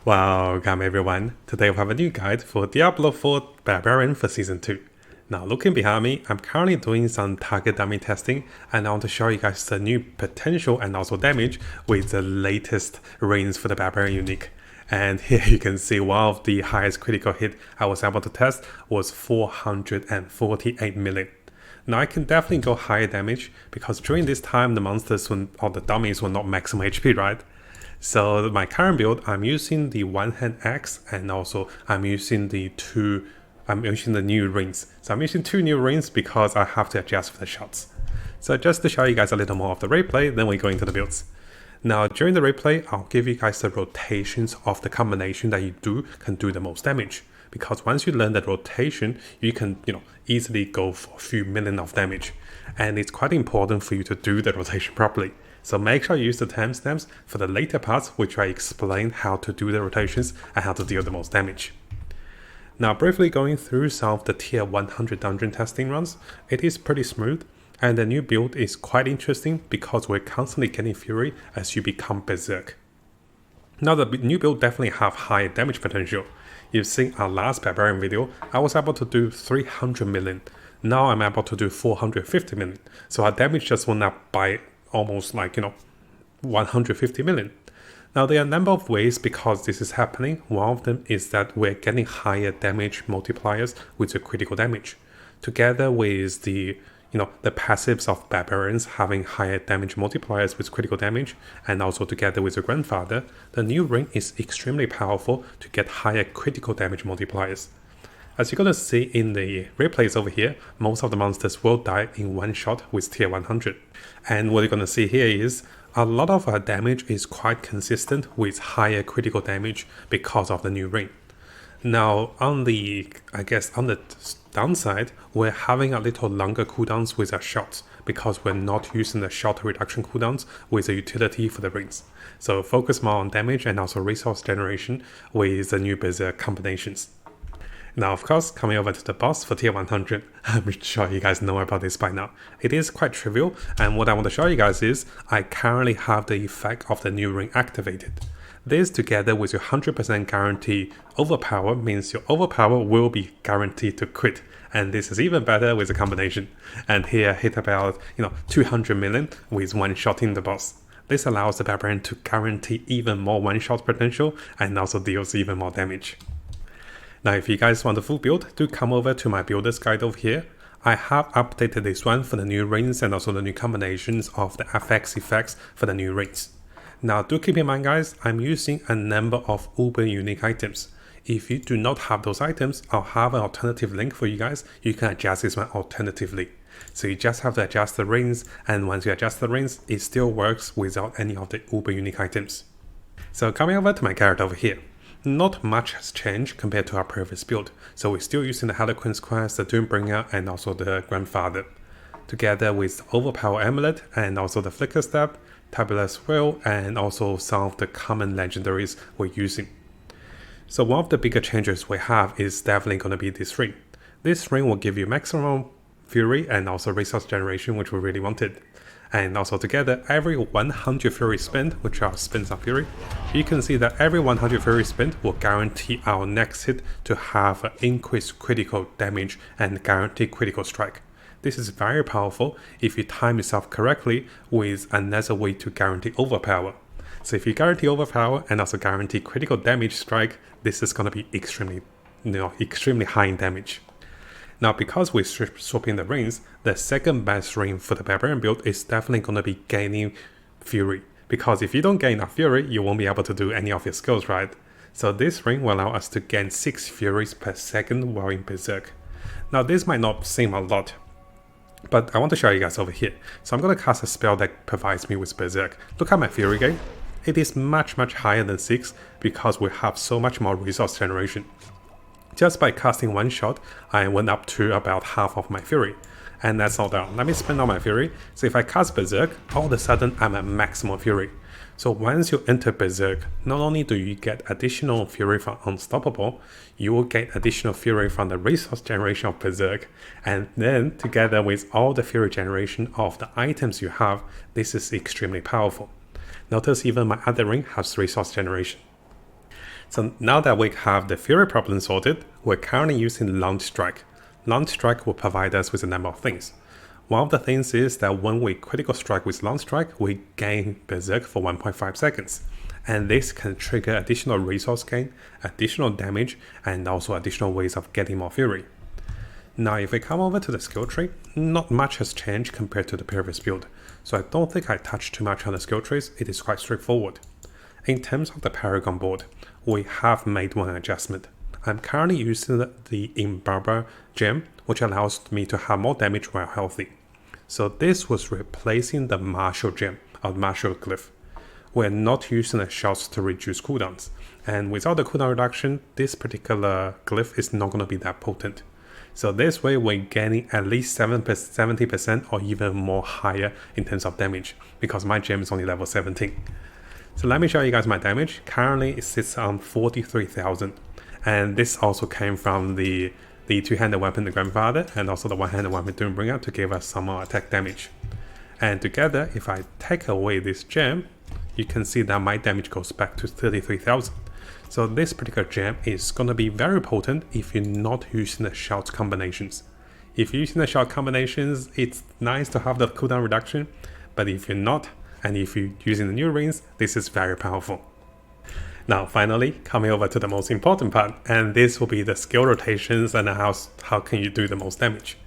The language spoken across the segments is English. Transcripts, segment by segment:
Welcome everyone, today we have a new guide for Diablo 4 Barbarian for Season 2. Now looking behind me, I'm currently doing some target dummy testing and I want to show you guys the new potential and also damage with the latest rings for the Barbarian unique. And here you can see one of the highest critical hit I was able to test was 448 million. Now I can definitely go higher damage because during this time the monsters or the dummies were not maximum HP, right? So my current build, I'm using the one hand axe and also I'm using the new rings. So I'm using two new rings because I have to adjust for the shots. So just to show you guys a little more of the replay, then we go into the builds. Now during the replay, I'll give you guys the rotations of the combination that you can do the most damage. Because once you learn that rotation, you can easily go for a few million of damage. And it's quite important for you to do the rotation properly. So make sure you use the timestamps for the later parts, which I explain how to do the rotations and how to deal the most damage. Now briefly going through some of the tier 100 dungeon testing runs, it is pretty smooth and the new build is quite interesting because we're constantly getting fury as you become berserk. Now the new build definitely have high damage potential. You've seen our last Barbarian video, I was able to do 300 million. Now I'm able to do 450 million. So our damage just went up by almost 150 million. Now there are a number of ways because this is happening. One of them is that we're getting higher damage multipliers with the critical damage. Together with the passives of Barbarians having higher damage multipliers with critical damage, and also together with the grandfather, the new ring is extremely powerful to get higher critical damage multipliers. As you're gonna see in the replays over here, most of the monsters will die in one shot with tier 100. And what you're gonna see here is a lot of our damage is quite consistent with higher critical damage because of the new ring. Now on the downside, we're having a little longer cooldowns with our shots because we're not using the shot reduction cooldowns with the utility for the rings. So focus more on damage and also resource generation with the new berserk combinations. Now of course, coming over to the boss for tier 100, I'm sure you guys know about this by now. It is quite trivial, and what I want to show you guys is, I currently have the effect of the new ring activated. This together with your 100% guarantee overpower means your overpower will be guaranteed to crit, and this is even better with the combination. And here hit about 200 million with one-shotting the boss. This allows the Barbarian to guarantee even more one-shot potential and also deals even more damage. Now if you guys want the full build, do come over to my builder's guide over here. I have updated this one for the new rings and also the new combinations of the FX effects for the new rings. Now do keep in mind guys, I'm using a number of uber unique items. If you do not have those items, I'll have an alternative link for you guys. You can adjust this one alternatively. So you just have to adjust the rings, and once you adjust the rings, it still works without any of the uber unique items. So coming over to my character over here. Not much has changed compared to our previous build, so we're still using the Harlequin's Quest, the Doombringer, and also the Grandfather, together with the Overpower Amulet and also the Flicker Stab, Tabulous Will, and also some of the common legendaries we're using. So one of the bigger changes we have is definitely going to be this ring. This ring will give you maximum fury and also resource generation, which we really wanted. And also together, every 100 fury spent, which are spins of fury, you can see that every 100 fury spent will guarantee our next hit to have an increased critical damage and guaranteed critical strike. This is very powerful if you time yourself correctly with another way to guarantee overpower. So if you guarantee overpower and also guarantee critical damage strike, this is going to be extremely high in damage. Now because we're swapping the rings, the second best ring for the Barbarian build is definitely going to be gaining Fury. Because if you don't gain enough Fury, you won't be able to do any of your skills, right? So this ring will allow us to gain 6 Furies per second while in Berserk. Now this might not seem a lot, but I want to show you guys over here. So I'm going to cast a spell that provides me with Berserk. Look at my Fury gain. It is much higher than 6 because we have so much more resource generation. Just by casting one shot, I went up to about half of my Fury. And that's all down. Let me spend all my Fury. So if I cast Berserk, all of a sudden I'm at maximum Fury. So once you enter Berserk, not only do you get additional Fury from Unstoppable, you will get additional Fury from the resource generation of Berserk. And then together with all the Fury generation of the items you have, this is extremely powerful. Notice even my other ring has resource generation. So now that we have the Fury problem sorted, we're currently using Launch Strike. Launch Strike will provide us with a number of things. One of the things is that when we critical strike with Launch Strike, we gain Berserk for 1.5 seconds. And this can trigger additional resource gain, additional damage, and also additional ways of getting more Fury. Now if we come over to the skill tree, not much has changed compared to the previous build, so I don't think I touched too much on the skill trees, it is quite straightforward. In terms of the Paragon board, we have made one adjustment. I'm currently using the Barb gem, which allows me to have more damage while healthy. So this was replacing the Martial gem, or Martial glyph. We're not using the shots to reduce cooldowns, and without the cooldown reduction, this particular glyph is not going to be that potent. So this way we're gaining at least 70% or even more higher in terms of damage, because my gem is only level 17. So let me show you guys my damage. Currently it sits on 43,000, and this also came from the two-handed weapon, the Grandfather, and also the one-handed weapon, Duriel, to give us some more attack damage. And together, if I take away this gem, you can see that my damage goes back to 33,000. So this particular gem is going to be very potent if you're not using the shout combinations. If you're using the shout combinations, it's nice to have the cooldown reduction, but if you're not, and if you're using the new rings, this is very powerful. Now finally, coming over to the most important part, and this will be the skill rotations and how can you do the most damage.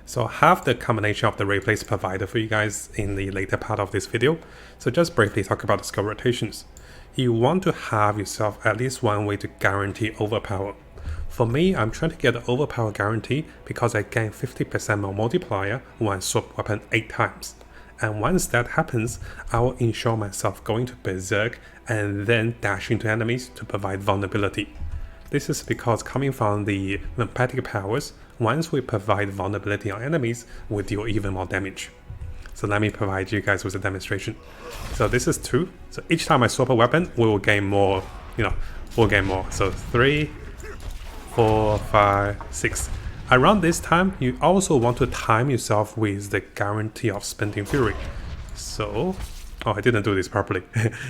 So I have the combination of the replays provided for you guys in the later part of this video, so just briefly talk about the skill rotations. You want to have yourself at least one way to guarantee overpower. For me, I'm trying to get the overpower guarantee because I gain 50% more multiplier when I swap weapon 8 times. And once that happens, I will ensure myself going to Berserk and then dash into enemies to provide vulnerability. This is because coming from the empathic powers, once we provide vulnerability on enemies, we deal even more damage. So let me provide you guys with a demonstration. So this is 2. So each time I swap a weapon, we will gain more, we'll gain more. So 3, 4, 5, 6. Around this time, you also want to time yourself with the guarantee of spending Fury. So, oh, I didn't do this properly.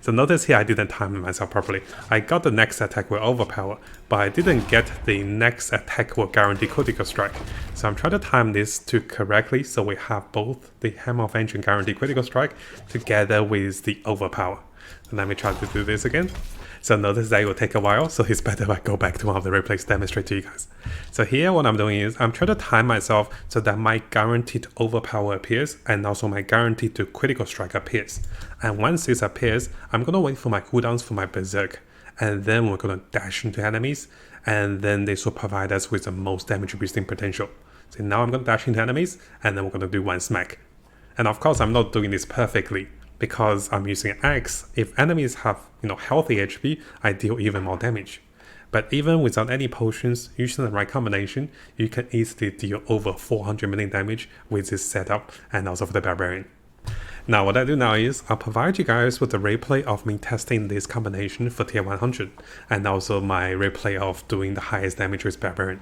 So notice here I didn't time myself properly. I got the next attack with overpower, but I didn't get the next attack with guarantee critical strike. So I'm trying to time this to correctly so we have both the Hammer of Ancient guarantee critical strike together with the overpower. So let me try to do this again. So notice that it will take a while, so it's better if I go back to one of the replays to demonstrate to you guys. So here what I'm doing is I'm trying to time myself so that my guaranteed overpower appears and also my guaranteed to critical strike appears. And once this appears, I'm going to wait for my cooldowns for my Berserk. And then we're going to dash into enemies, and then this will provide us with the most damage boosting potential. So now I'm going to dash into enemies, and then we're going to do one smack. And of course I'm not doing this perfectly, because I'm using Axe. If enemies have healthy HP, I deal even more damage. But even without any potions, using the right combination, you can easily deal over 400 million damage with this setup and also for the Barbarian. Now what I do now is I'll provide you guys with a replay of me testing this combination for tier 100 and also my replay of doing the highest damage with Barbarian.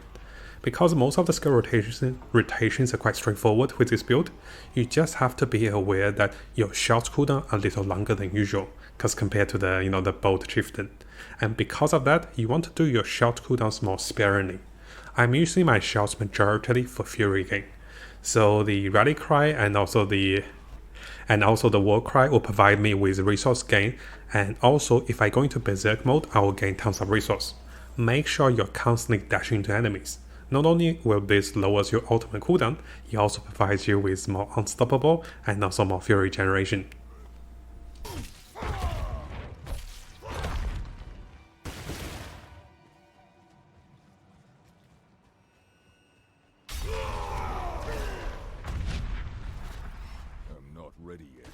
Because most of the skill rotations are quite straightforward with this build, you just have to be aware that your shots cooldown are a little longer than usual, because compared to the the Bolt Chieftain. And because of that, you want to do your shot cooldowns more sparingly. I'm using my shots majority for Fury gain. So the Rally Cry and also the War Cry will provide me with resource gain, and also if I go into Berserk mode, I will gain tons of resource. Make sure you're constantly dashing into enemies. Not only will this lowers your ultimate cooldown, it also provides you with more unstoppable and also more Fury generation. I'm not ready yet.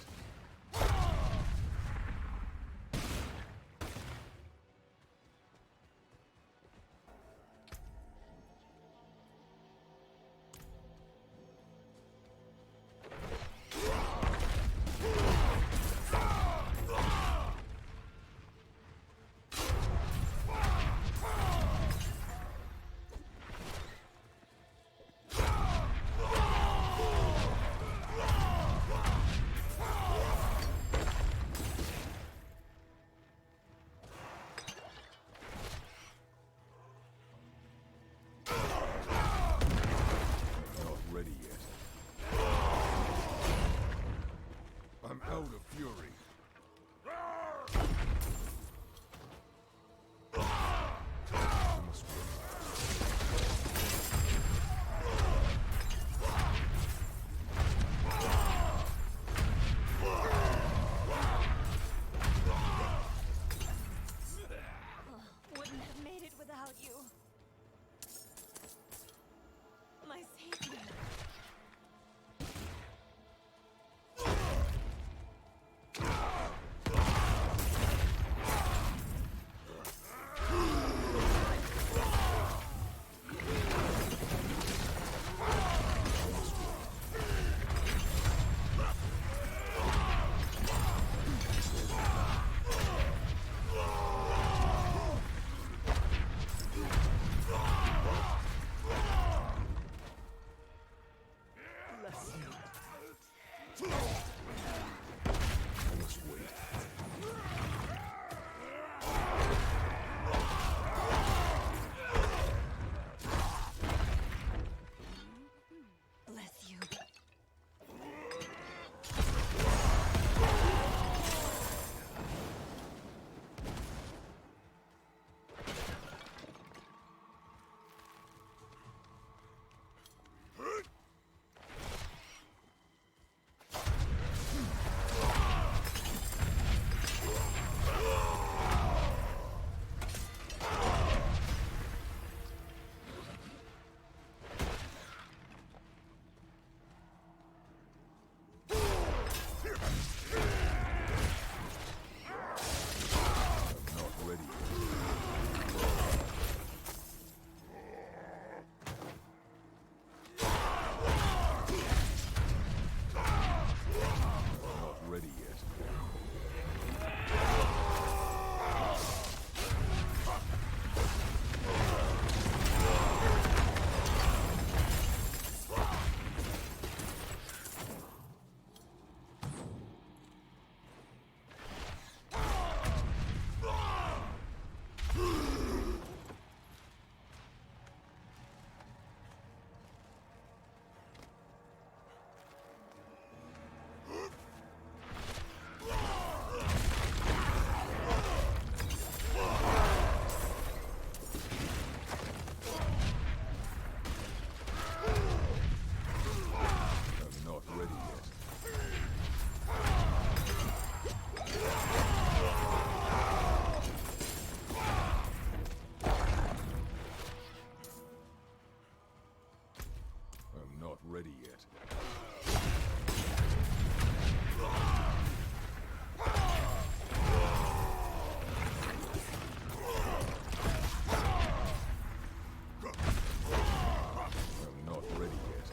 I'm not ready yet.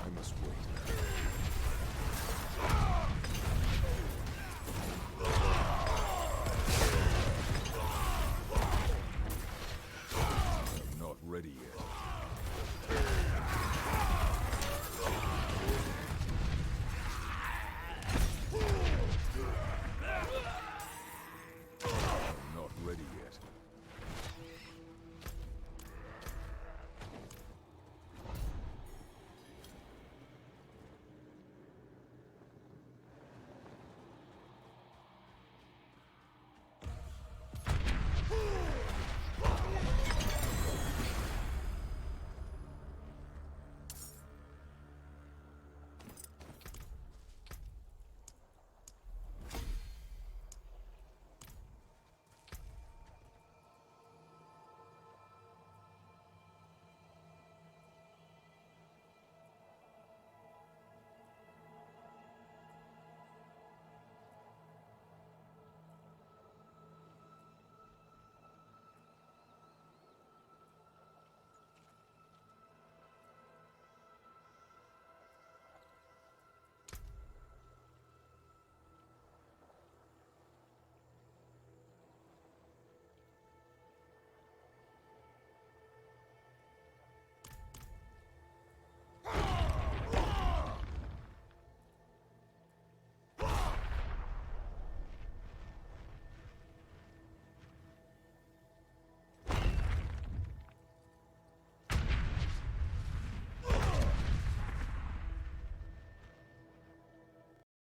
I must wait. I'm not ready yet. I'm not ready yet.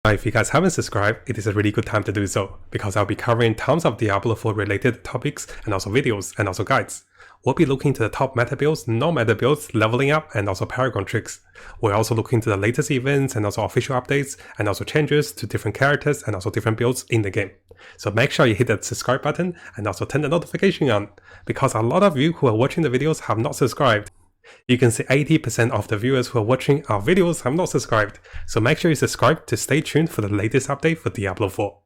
If you guys haven't subscribed, it is a really good time to do so, because I'll be covering tons of Diablo 4 related topics and also videos and also guides. We'll be looking to the top meta builds, non-meta builds, leveling up, and also Paragon tricks. We're also looking to the latest events and also official updates, and also changes to different characters and also different builds in the game. So make sure you hit that subscribe button and also turn the notification on, because a lot of you who are watching the videos have not subscribed. You can see 80% of the viewers who are watching our videos have not subscribed, so make sure you subscribe to stay tuned for the latest update for Diablo 4.